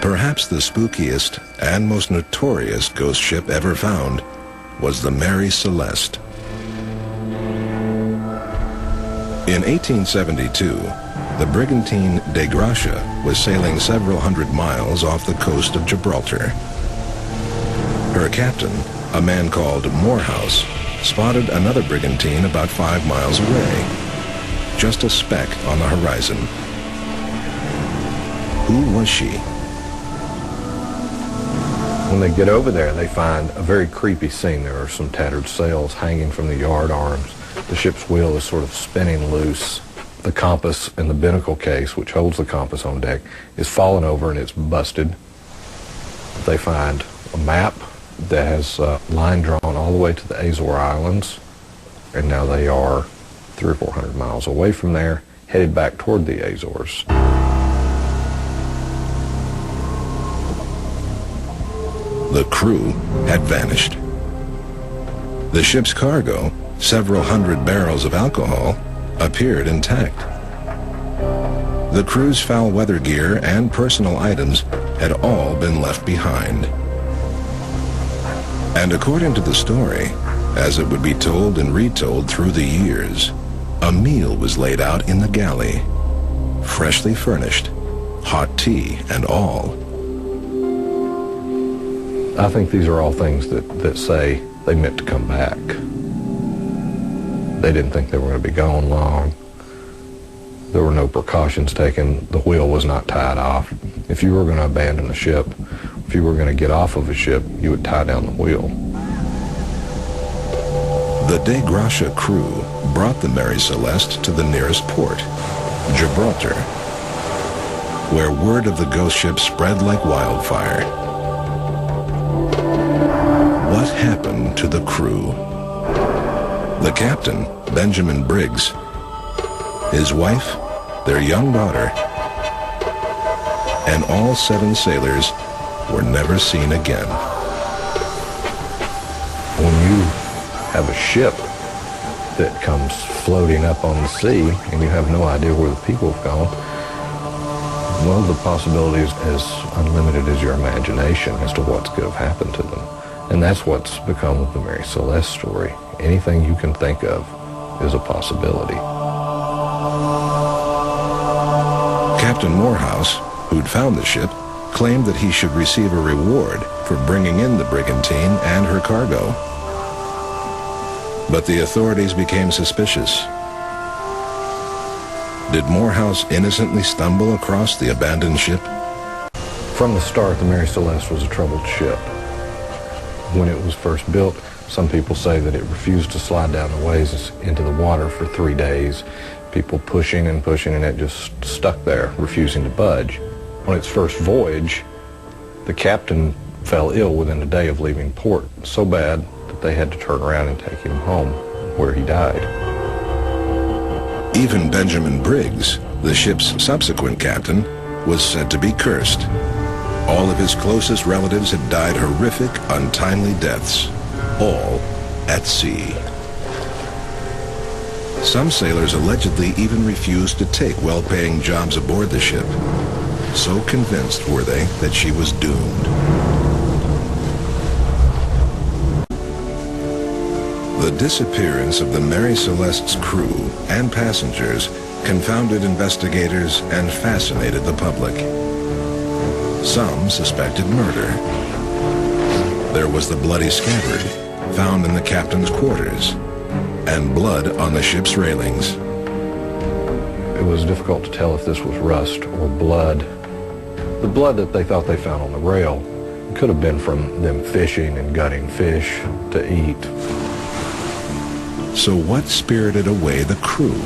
Perhaps the spookiest and most notorious ghost ship ever found was the Mary Celeste. In 1872, the brigantine De Gracia was sailing several hundred miles off the coast of Gibraltar. Her captain, a man called Morehouse, spotted another brigantine about 5 miles away, just a speck on the horizon. Who was she? When they get over there, they find a very creepy scene. There are some tattered sails hanging from the yard arms. The ship's wheel is sort of spinning loose. The compass in the binnacle case, which holds the compass on deck, is fallen over and it's busted. They find a map that has a line drawn all the way to the Azore Islands, and now they are 300 or 400 miles away from there, headed back toward the Azores. The crew had vanished. The ship's cargo, several hundred barrels of alcohol, appeared intact. The crew's foul weather gear and personal items had all been left behind. And according to the story, as it would be told and retold through the years, a meal was laid out in the galley, freshly furnished, hot tea and all. I think these are all things that say they meant to come back. They didn't think they were going to be gone long. There were no precautions taken. The wheel was not tied off. If you were going to abandon a ship, if you were going to get off of a ship, you would tie down the wheel. The De Gracia crew brought the Mary Celeste to the nearest port, Gibraltar, where word of the ghost ship spread like wildfire. What happened to the crew? The captain, Benjamin Briggs, his wife, their young daughter, and all 7 sailors were never seen again. When you have a ship that comes floating up on the sea and you have no idea where the people have gone, well, the possibility is as unlimited as your imagination as to what could have happened to them. And that's what's become of the Mary Celeste story. Anything you can think of is a possibility. Captain Morehouse, who'd found the ship, claimed that he should receive a reward for bringing in the brigantine and her cargo. But the authorities became suspicious. Did Morehouse innocently stumble across the abandoned ship? From the start, the Mary Celeste was a troubled ship. When it was first built, some people say that it refused to slide down the ways into the water for 3 days. People pushing and pushing, and it just stuck there, refusing to budge. On its first voyage, the captain fell ill within a day of leaving port, so bad that they had to turn around and take him home, where he died. Even Benjamin Briggs, the ship's subsequent captain, was said to be cursed. All of his closest relatives had died horrific, untimely deaths, all at sea. Some sailors allegedly even refused to take well-paying jobs aboard the ship. So convinced were they that she was doomed. The disappearance of the Mary Celeste's crew and passengers confounded investigators and fascinated the public. Some suspected murder. There was the bloody scabbard found in the captain's quarters, and blood on the ship's railings. It was difficult to tell if this was rust or blood. The blood that they thought they found on the rail could have been from them fishing and gutting fish to eat. So what spirited away the crew?